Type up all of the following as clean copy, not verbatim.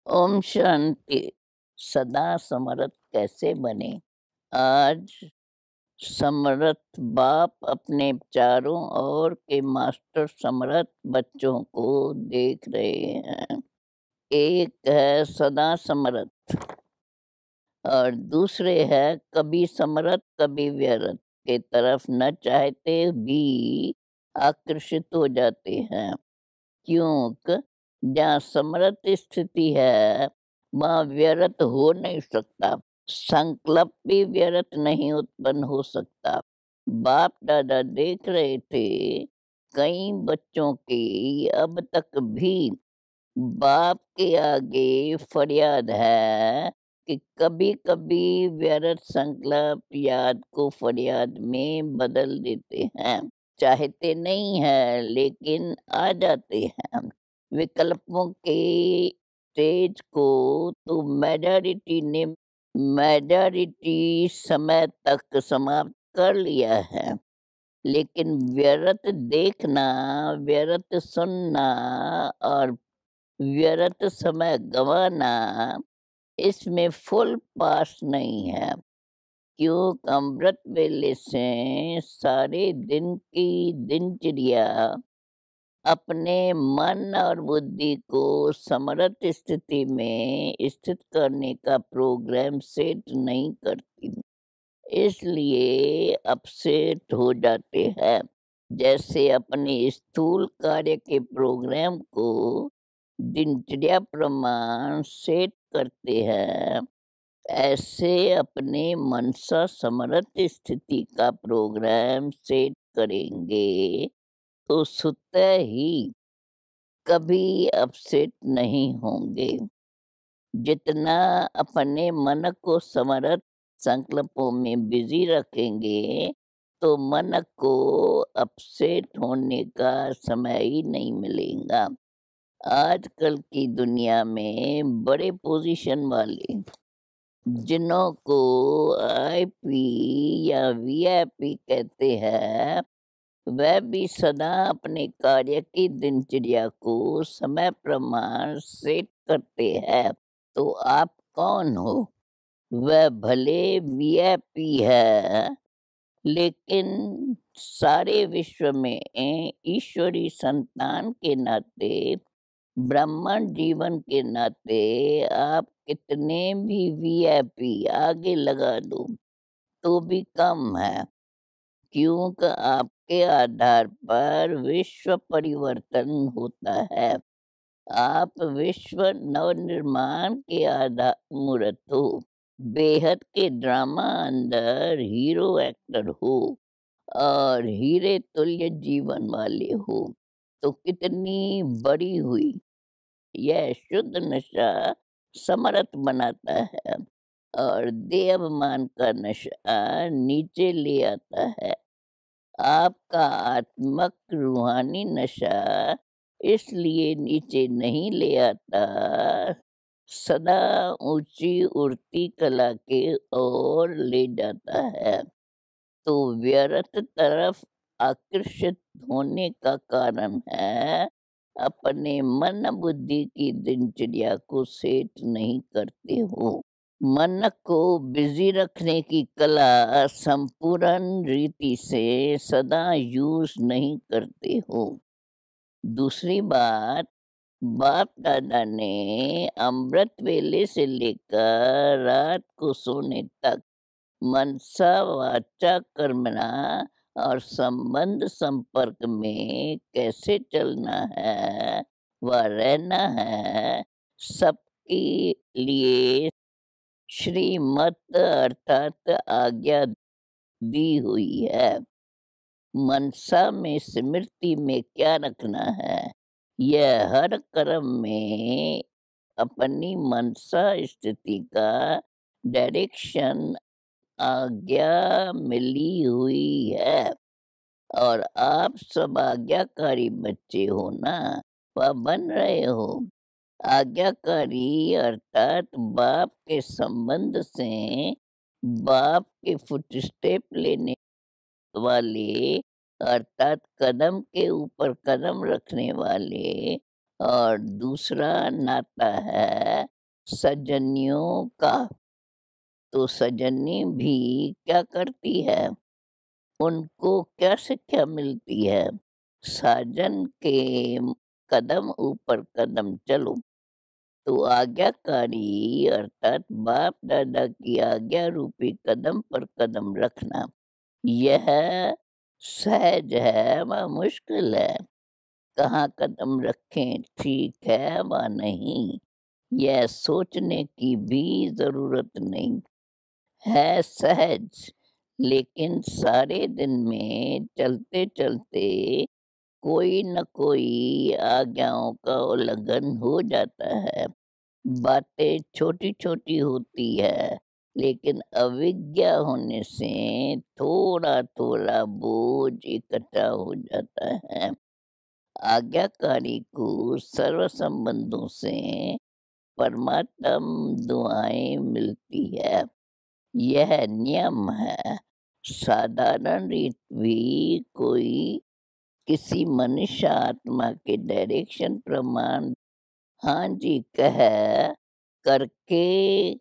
ओम शांति। सदा समर्थ कैसे बने। आज समर्थ बाप अपने चारों ओर के मास्टर समर्थ बच्चों को देख रहे हैं। एक है सदा समर्थ और दूसरे है कभी समर्थ कभी व्यर्थ के तरफ न चाहते भी आकर्षित हो जाते हैं। क्योंकि जहाँ समर्थ स्थिति है वहाँ व्यर्थ हो नहीं सकता, संकल्प भी व्यर्थ नहीं उत्पन्न हो सकता। बाप दादा देख रहे थे कई बच्चों की अब तक भी बाप के आगे फरियाद है कि कभी कभी व्यर्थ संकल्प याद को फरियाद में बदल देते हैं। चाहते नहीं है लेकिन आ जाते हैं। विकल्पों के स्टेज को तो मेजॉरिटी समय तक समाप्त कर लिया है, लेकिन व्यर्थ देखना, व्यर्थ सुनना और व्यर्थ समय गंवाना इसमें फुल पास नहीं है। क्यों अमृत वेले से सारे दिन की दिनचर्या अपने मन और बुद्धि को समर्थ स्थिति में स्थित करने का प्रोग्राम सेट नहीं करती, इसलिए अपसेट हो जाते हैं। जैसे अपने स्थूल कार्य के प्रोग्राम को दिनचर्या प्रमाण सेट करते हैं, ऐसे अपने मनसा समर्थ स्थिति का प्रोग्राम सेट करेंगे तो स्वतः ही कभी अपसेट नहीं होंगे। जितना अपने मन को समर्थ संकल्पों में बिजी रखेंगे तो मन को अपसेट होने का समय ही नहीं मिलेगा। आजकल की दुनिया में बड़े पोजीशन वाले जिन्हों को आईपी या वीआईपी कहते हैं, वह भी सदा अपने कार्य की दिनचर्या को समय प्रमाण सेट करते हैं। तो आप कौन हो? वह भले वीआईपी है लेकिन सारे विश्व में ईश्वरी संतान के नाते, ब्राह्मण जीवन के नाते आप कितने भी वीआईपी आगे लगा दो तो भी कम है। क्योंकि आपके आधार पर विश्व परिवर्तन होता है। आप विश्व नवनिर्माण के आधार मूर्त हो, बेहद के ड्रामा अंदर हीरो एक्टर हो और हीरे तुल्य जीवन वाले हो। तो कितनी बड़ी हुई यह शुद्ध नशा समर्थ बनाता है और देवमान का नशा नीचे ले आता है। आपका आत्मक रूहानी नशा इसलिए नीचे नहीं ले आता, सदा ऊंची उड़ती कला के ओर ले जाता है। तो व्यर्थ तरफ आकर्षित होने का कारण है अपने मन बुद्धि की दिनचर्या को सेट नहीं करते हो। मन को बिजी रखने की कला संपूर्ण रीति से सदा यूज नहीं करते हो। दूसरी बात, बाप दादा ने अमृत वेले से लेकर रात को सोने तक मनसा वाचा कर्मणा और संबंध संपर्क में कैसे चलना है व रहना है, सबके लिए श्रीमत अर्थात आज्ञा दी हुई है। मनसा में स्मृति में क्या रखना है, यह हर कर्म में अपनी मनसा स्थिति का डायरेक्शन आज्ञा मिली हुई है। और आप सब आज्ञाकारी बच्चे हो ना, वह बन रहे हो। आज्ञाकारी अर्थात बाप के संबंध से बाप के फुटस्टेप लेने वाले, अर्थात कदम के ऊपर कदम रखने वाले। और दूसरा नाता है सजनियों का। तो सजनी भी क्या करती है? उनको क्या शिक्षा मिलती है? साजन के कदम ऊपर कदम चलो। तो आज्ञाकारी अर्थात बाप दादा की आज्ञा रूपी कदम पर कदम रखना, यह सहज है व मुश्किल है। कहाँ कदम रखें, ठीक है व नहीं, यह सोचने की भी जरूरत नहीं है। सहज, लेकिन सारे दिन में चलते चलते कोई न कोई आज्ञाओं का उल्लंघन हो जाता है। बातें छोटी छोटी होती है, लेकिन अविज्ञा होने से थोड़ा थोड़ा बोझ इकट्ठा हो जाता है। आज्ञाकारी को सर्व संबंधों से परमात्म दुआएं मिलती है, यह नियम है। साधारण रीत भी कोई किसी मनुष्य आत्मा के डायरेक्शन प्रमाण हाँ जी कह करके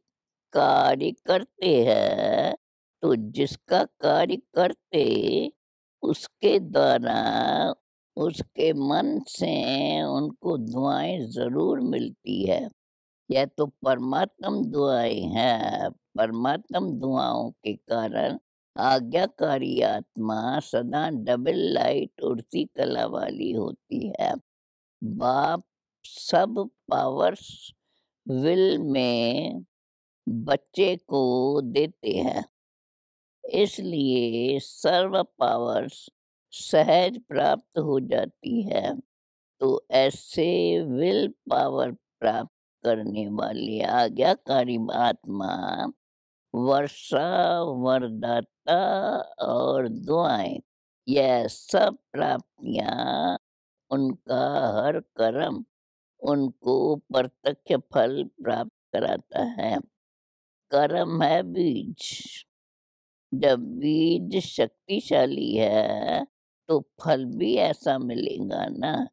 कार्य करते हैं, तो जिसका कार्य करते उसके द्वारा उसके मन से उनको दुआएं जरूर मिलती है। यह तो परमात्म दुआएं हैं। परमात्म दुआओं के कारण आज्ञाकारी आत्मा सदा डबल लाइट उड़ती कला वाली होती है। बाप सब पावर्स विल में बच्चे को देते हैं, इसलिए सर्व पावर्स सहज प्राप्त हो जाती है। तो ऐसे विल पावर प्राप्त करने वाली आज्ञाकारी आत्मा वर्षा, वरदाता और दुआएं, यह सब प्राप्तियां उनका हर कर्म उनको प्रत्यक्ष फल प्राप्त कराता है। कर्म है बीज। जब बीज शक्तिशाली है तो फल भी ऐसा मिलेगा ना।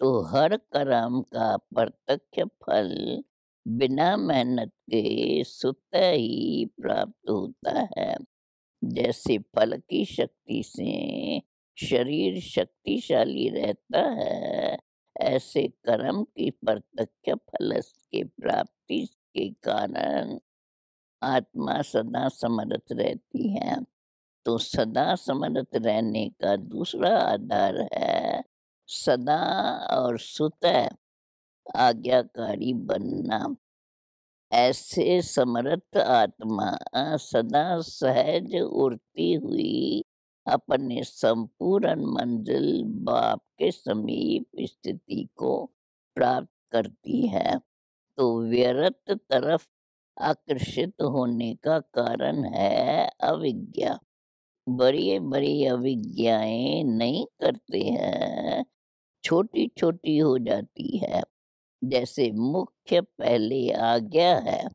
तो हर कर्म का प्रत्यक्ष फल बिना मेहनत के स्वतः ही प्राप्त होता है। जैसे फल की शक्ति से शरीर शक्तिशाली रहता है, ऐसे कर्म की प्रत्यक्ष फल के प्राप्ति के कारण आत्मा सदा समर्थ रहती है। तो सदा समर्थ रहने का दूसरा आधार है सदा और स्वतः आज्ञाकारी बनना। ऐसे समर्थ आत्मा सदा सहज उड़ती हुई अपने संपूर्ण मंजिल बाप के समीप स्थिति को प्राप्त करती है। तो व्यर्थ तरफ आकर्षित होने का कारण है अविज्ञा। बड़ी बड़ी अविज्ञाएं नहीं करते हैं, छोटी छोटी हो जाती है। जैसे मुख्य पहले आज्ञा है,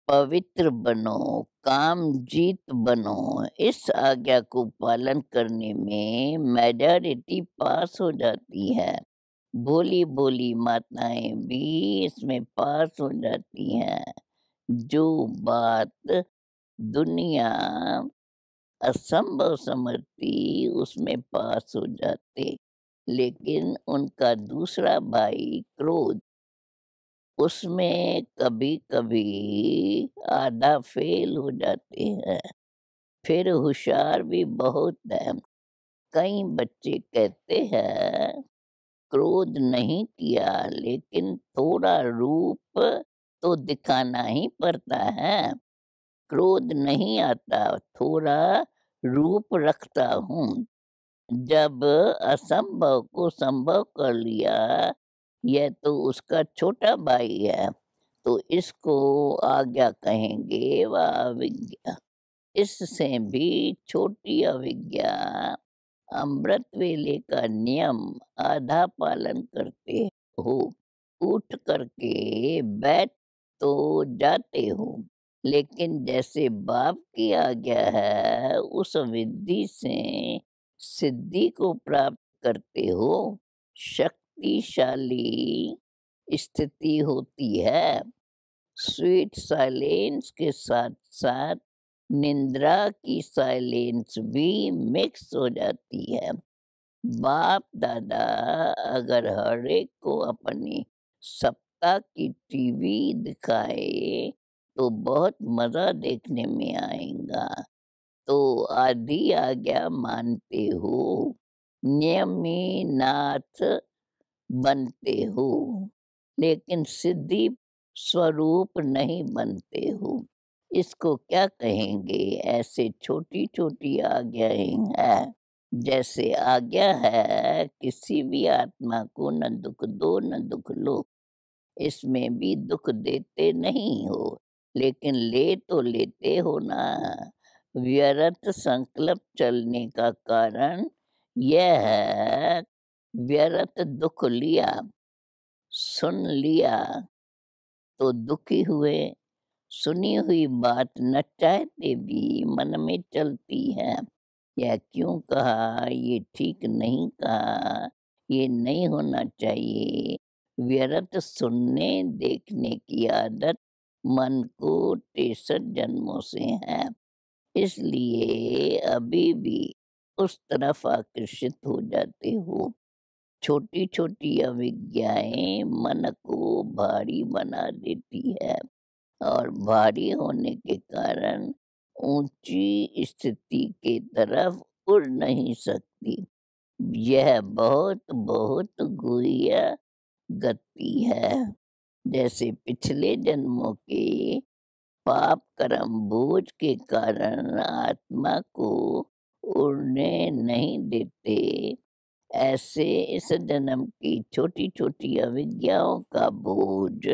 पवित्र बनो, काम जीत बनो। इस आज्ञा को पालन करने में मेजॉरिटी पास हो जाती है। भोली भोली माताएं भी इसमें पास हो जाती हैं। जो बात दुनिया असंभव समझती उसमें पास हो जाते। लेकिन उनका दूसरा भाई क्रोध, उसमें कभी कभी आधा फेल हो जाते हैं। फिर होशियार भी बहुत है। कई बच्चे कहते हैं क्रोध नहीं किया, लेकिन थोड़ा रूप तो दिखाना ही पड़ता है। क्रोध नहीं आता, थोड़ा रूप रखता हूँ। जब असंभव को संभव कर लिया, यह तो उसका छोटा भाई है, तो इसको आज्ञा कहेंगे व अविज्ञा। इससे भी छोटी अविज्ञा अमृत वेले का नियम आधा पालन करते हो। उठ करके बैठ तो जाते हो, लेकिन जैसे बाप की आज्ञा है उस विधि से सिद्धि को प्राप्त करते हो। शक्तिशाली स्थिति होती है। स्वीट साइलेंस के साथ-साथ निंद्रा की साइलेंस भी मिक्स हो जाती है। बाप-दादा अगर हर एक को अपनी सप्ताह की टीवी दिखाए, तो बहुत मज़ा देखने में आएगा। तो आदि आज्ञा मानते हो, नियमिनाथ बनते हो, लेकिन सिद्धि स्वरूप नहीं बनते हो। इसको क्या कहेंगे? ऐसे छोटी-छोटी आज्ञाएँ हैं, जैसे आज्ञा है किसी भी आत्मा को न दुःख दो, न दुःख लो। इसमें भी दुःख देते नहीं हो, लेकिन ले तो लेते हो ना। व्यर्थ संकल्प चलने का कारण यह है, व्यर्थ दुःख लिया, सुन लिया तो दुखी हुए। सुनी हुई बात न चाहते भी मन में चलती है। यह क्यों कहा, ये ठीक नहीं कहा, ये नहीं होना चाहिए। व्यर्थ सुनने देखने की आदत मन को 63 जन्मों से है। इसलिए अभी भी उस तरफ आकर्षित हो जाते हो। छोटी-छोटी अविज्ञाएँ मन को भारी बना देती है और भारी होने के कारण ऊंची स्थिति के तरफ उड़ नहीं सकती। यह बहुत बहुत गुह्य गति है। जैसे पिछले जन्मों के पाप कर्म बोझ के कारण आत्मा को उड़ने नहीं देते, ऐसे इस जन्म की छोटी छोटी अविद्याओं का बोझ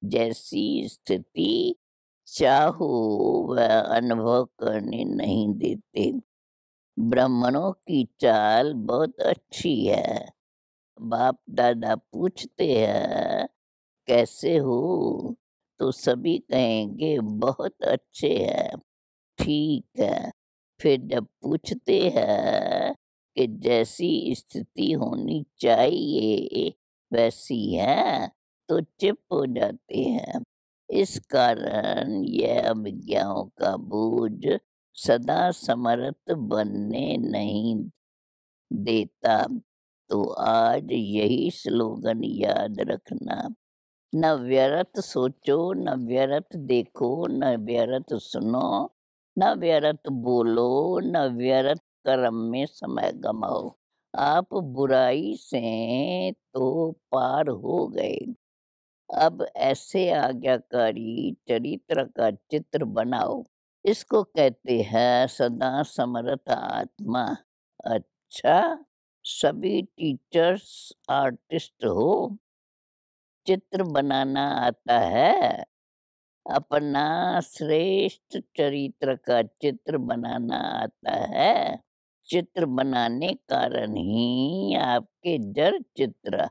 जैसी स्थिति चाहो वह अनुभव करने नहीं देते। ब्राह्मणों की चाल बहुत अच्छी है। बाप दादा पूछते हैं कैसे हो, तो सभी कहेंगे बहुत अच्छे हैं, ठीक है। फिर जब पूछते हैं कि जैसी स्थिति होनी चाहिए वैसी है, तो चुप हो जाते हैं। इस कारण यह अभिज्ञाओं का बोझ सदा समर्थ बनने नहीं देता। तो आज यही स्लोगन याद रखना, न व्यर्थ सोचो, न व्यर्थ देखो, न व्यर्थ सुनो, न व्यर्थ बोलो, न व्यर्थ कर्म में समय गमाओ। आप बुराई से तो पार हो गए। अब ऐसे आज्ञाकारी चरित्र का चित्र बनाओ। इसको कहते हैं सदा समर्थ आत्मा। अच्छा, सभी टीचर्स आर्टिस्ट हो? चित्र बनाना आता है? अपना श्रेष्ठ चरित्र का चित्र बनाना आता है? चित्र बनाने कारण ही आपके जड़ चित्र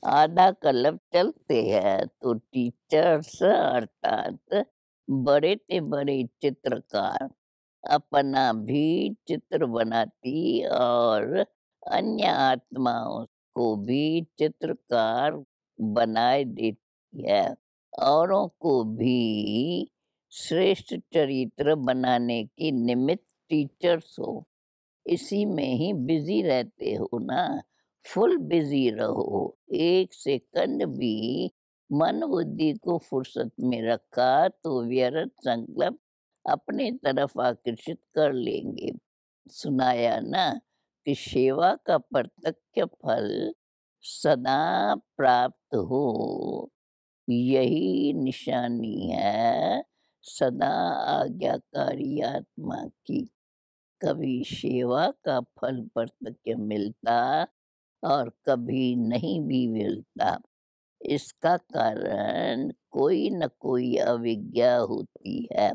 आधा कल्प चलते हैं। तो टीचर्स अर्थात बड़े से बड़े चित्रकार अपना भी चित्र बनाती और अन्य आत्माओं को भी चित्रकार बनाए देती है। औरों को भी श्रेष्ठ चरित्र बनाने की निमित्त टीचर्स हो। इसी में ही बिजी रहते हो ना, फुल बिजी रहो। एक सेकंड भी मन बुद्धि को फुर्सत में रखा तो व्यर्थ संकल्प अपने तरफ आकर्षित कर लेंगे। सुनाया ना कि सेवा का प्रत्यक्ष फल सदा प्राप्त हो, यही निशानी है सदा आज्ञाकारी आत्मा की। कभी सेवा का फल प्रत्यक्ष मिलता और कभी नहीं भी मिलता। इसका कारण कोई न कोई अविज्ञा होती है।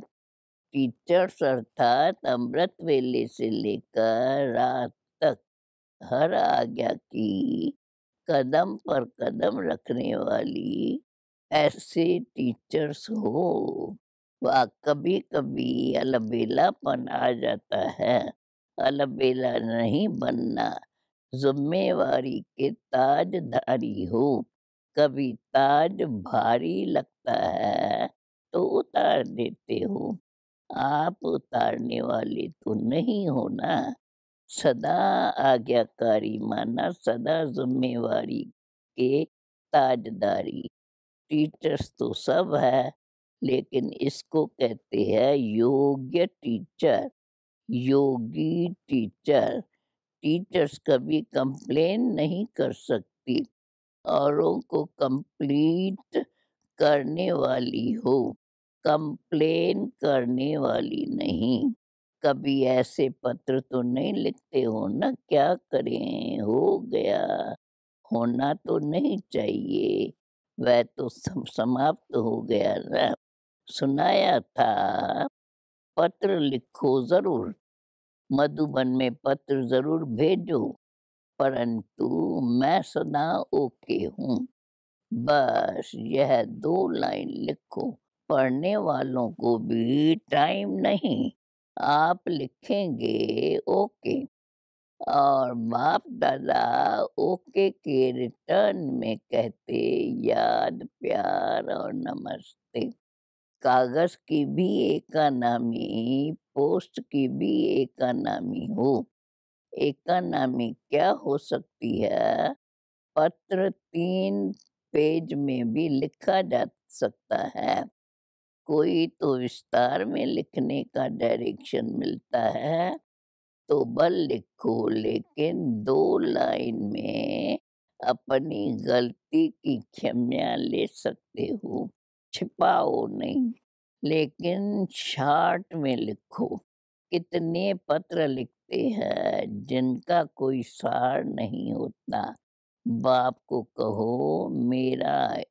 टीचर्स अर्थात अमृत वेले से लेकर रात तक हर आज्ञा की कदम पर कदम रखने वाली ऐसे टीचर्स हो। वह कभी कभी अलबेलापन आ जाता है। अलबेला नहीं बनना, जिम्मेवारी के ताजधारी हो। कभी ताज भारी लगता है तो उतार देते हो। आप उतारने वाले तो नहीं हो ना। सदा आज्ञाकारी माना, सदा ज़िम्मेवारी के ताजदारी। टीचर्स तो सब है, लेकिन इसको कहते हैं योग्य टीचर, योगी टीचर। टीचर्स कभी कंप्लेन नहीं कर सकती, औरों को कंप्लीट करने वाली हो, कंप्लेन करने वाली नहीं। कभी ऐसे पत्र तो नहीं लिखते हो ना, क्या करें, हो गया, होना तो नहीं चाहिए, वह तो समाप्त हो गया ना। सुनाया था, पत्र लिखो ज़रूर, मधुबन में पत्र ज़रूर भेजो, परंतु मैं सदा ओके हूँ। बस यह 2 लाइन लिखो, पढ़ने वालों को भी टाइम नहीं, आप लिखेंगे ओके, और बाप-दादा ओके के रिटर्न में कहते याद, प्यार और नमस्ते। कागज़ की भी एकानामी, पोस्ट की भी एकानामी हो। एकानामी क्या हो सकती है? पत्र 3 पेज में भी लिखा जा सकता है। कोई तो विस्तार में लिखने का डायरेक्शन मिलता है, तो बल लिखो, लेकिन 2 लाइन में अपनी गलती की क्षमा ले सकते हो, छिपाओ नहीं। लेकिन शॉर्ट में लिखो। कितने पत्र लिखते हैं जिनका कोई सार नहीं होता। बाप को कहो मेरा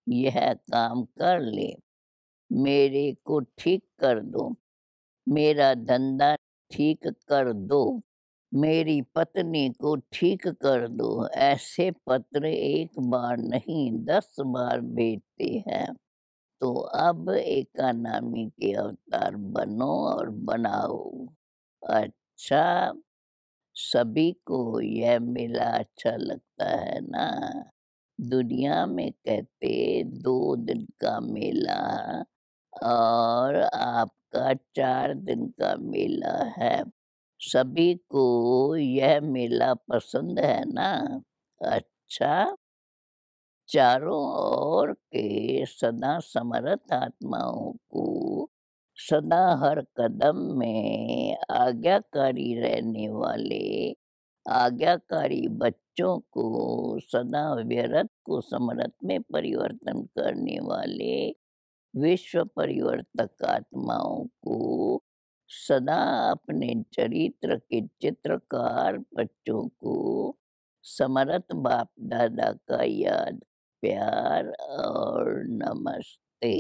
यह काम कर ले, मेरे को ठीक कर दो, मेरा धंधा ठीक कर दो, मेरी पत्नी को ठीक कर दो। ऐसे पत्र एक बार नहीं 10 बार भेजते हैं। तो अब एकानामी के अवतार बनो और बनाओ। अच्छा, सभी को यह मेला अच्छा लगता है ना। दुनिया में कहते 2 दिन का मेला और आपका 4 दिन का मेला है। सभी को यह मेला पसंद है ना। अच्छा, चारों ओर के सदा समर्थ आत्माओं को, सदा हर कदम में आज्ञाकारी रहने वाले आज्ञाकारी बच्चों को, सदा व्यर्थ को समर्थ में परिवर्तन करने वाले विश्व परिवर्तक आत्माओं को, सदा अपने चरित्र के चित्रकार बच्चों को समर्थ बाप दादा का याद, प्यार और नमस्ते।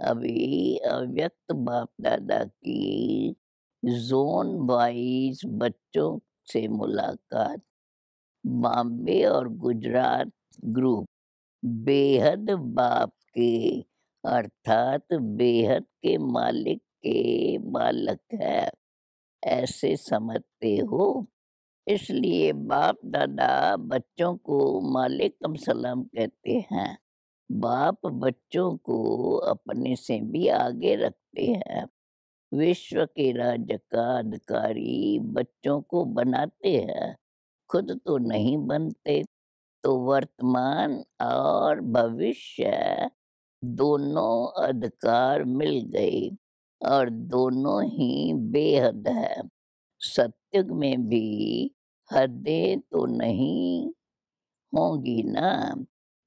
अभी अव्यक्त बाप दादा की ज़ोन वाइज़ बच्चों से मुलाकात। बॉम्बे और गुजरात ग्रुप बेहद बाप के, अर्थात बेहद के मालिक के बालक है, ऐसे समझते हो। इसलिए बाप दादा बच्चों को मालेकुम सलाम कहते हैं। बाप बच्चों को अपने से भी आगे रखते हैं। विश्व के राज्य का अधिकारी बच्चों को बनाते हैं, खुद तो नहीं बनते। तो वर्तमान और भविष्य दोनों अधिकार मिल गए, और दोनों ही बेहद है। सत्युग में भी हदें तो नहीं होंगी ना,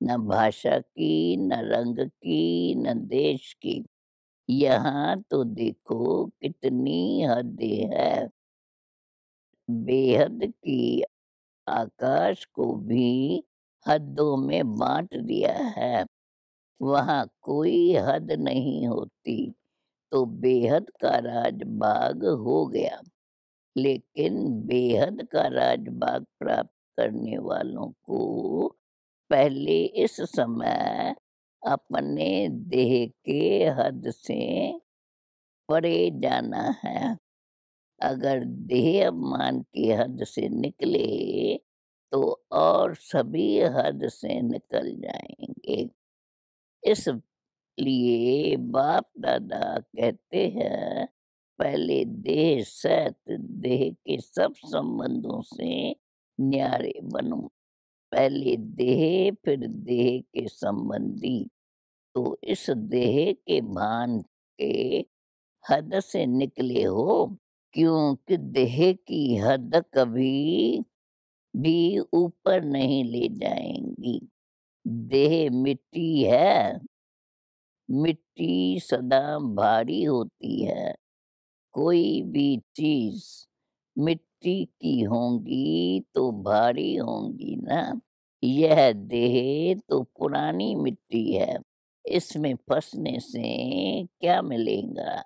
न भाषा की, न रंग की, न देश की। यहाँ तो देखो कितनी हदें हैं। बेहद की आकाश को भी हदों में बांट दिया है। वहाँ कोई हद नहीं होती, तो बेहद का राज बाग हो गया। लेकिन बेहद का राजभाग प्राप्त करने वालों को पहले इस समय अपने देह के हद से परे जाना है। अगर देह अभिमान की हद से निकले तो और सभी हद से निकल जाएंगे। इस लिए बाप दादा कहते हैं, पहले देह सहित देह के सब संबंधों से न्यारे बनो। पहले देह फिर देह के संबंधी। तो इस देह के भान के हद से निकले हो, क्योंकि देह की हद कभी भी ऊपर नहीं ले जाएंगी। देह मिट्टी है, मिट्टी सदा भारी होती है। कोई भी चीज मिट्टी की होंगी तो भारी होंगी ना। यह देह तो पुरानी मिट्टी है, इसमें फंसने से क्या मिलेगा?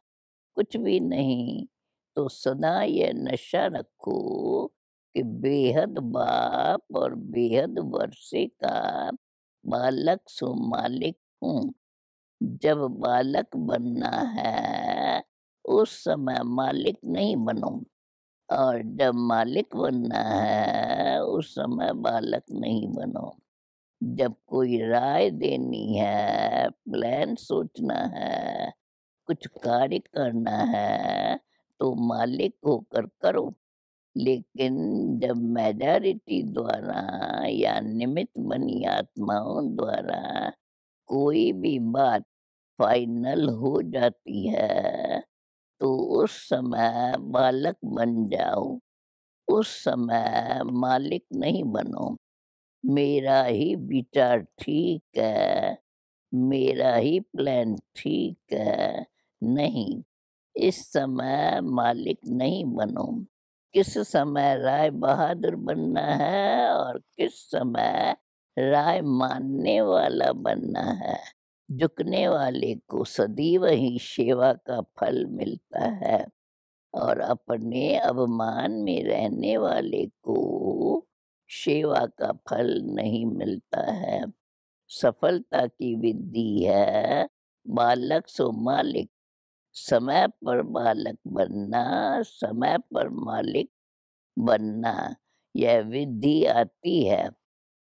कुछ भी नहीं। तो सदा यह नशा रखो कि बेहद बाप और बेहद वर्षे का बालक सो मालिक हूँ। जब बालक बनना है उस समय मालिक नहीं बनो, और जब मालिक बनना है उस समय बालक नहीं बनो। जब कोई राय देनी है, प्लान सोचना है, कुछ कार्य करना है तो मालिक होकर करो। लेकिन जब मेजॉरिटी द्वारा या निमित्त बनी आत्माओं द्वारा कोई भी बात फाइनल हो जाती है तो उस समय बालक बन जाओ, उस समय मालिक नहीं बनो। मेरा ही विचार ठीक है, मेरा ही प्लान ठीक है, नहीं, इस समय मालिक नहीं बनो। किस समय राय बहादुर बनना है और किस समय राय मानने वाला बनना है। झुकने वाले को सदैव ही सेवा का फल मिलता है, और अपने अभिमान में रहने वाले को सेवा का फल नहीं मिलता है। सफलता की विधि है बालक सो मालिक। समय पर बालक बनना, समय पर मालिक बनना, यह विधि आती है।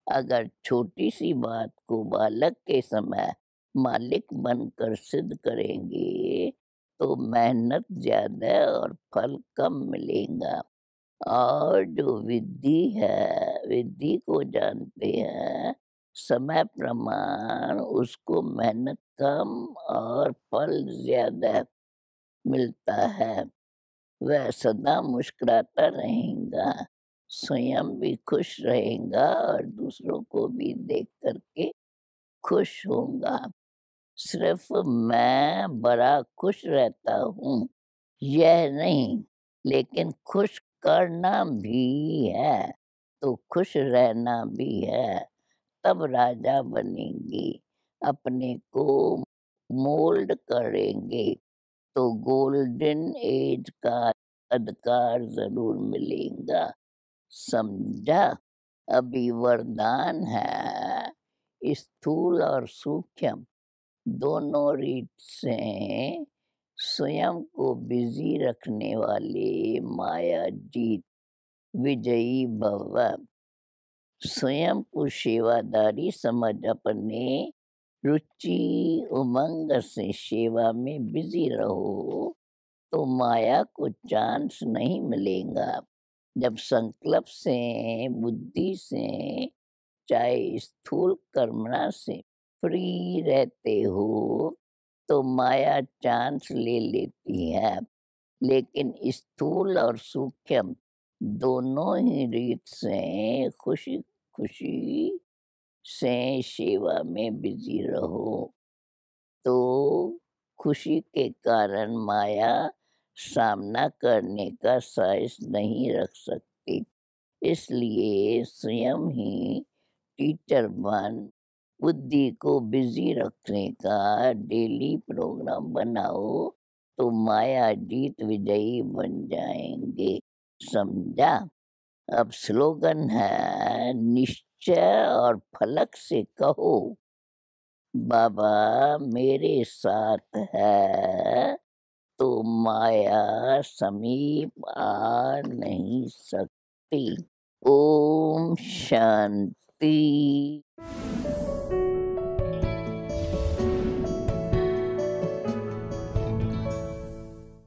अगर छोटी सी बात को बालक के समय मालिक बनकर सिद्ध करेंगे तो मेहनत ज्यादा और फल कम मिलेगा। और जो विधि है, विधि को जानते हैं, समय प्रमाण उसको मेहनत कम और फल ज्यादा मिलता है। वह सदा मुस्कुराता रहेगा, स्वयं भी खुश रहेगा और दूसरों को भी देख करके खुश होगा। सिर्फ मैं बड़ा खुश रहता हूँ यह नहीं, लेकिन खुश करना भी है, तो खुश रहना भी है। तब राजा बनेंगे, अपने को मोल्ड करेंगे तो गोल्डन एज का अधिकार जरूर मिलेगा। समझा? अभी वरदान है, स्थूल और सूक्ष्म दोनों रीत से स्वयं को बिजी रखने वाले माया जीत विजयी भव। स्वयं को सेवादारी समझ अपने रुचि उमंग से सेवा में बिजी रहो तो माया को चांस नहीं मिलेगा। जब संकल्प से, बुद्धि से, चाहे स्थूल कर्मणा से फ्री रहते हो तो माया चांस ले लेती है। लेकिन स्थूल और सूक्ष्म दोनों ही रीत से खुशी खुशी से सेवा में बिजी रहो तो खुशी के कारण माया सामना करने का साहस नहीं रख सकती। इसलिए स्वयं ही टीचर बन बुद्धि को बिजी रखने का डेली प्रोग्राम बनाओ तो माया जीत विजयी बन जाएंगे। समझा? अब स्लोगन है, निश्चय और फलक से कहो, बाबा मेरे साथ है तो माया समीप आ नहीं सकती। ओम शांति।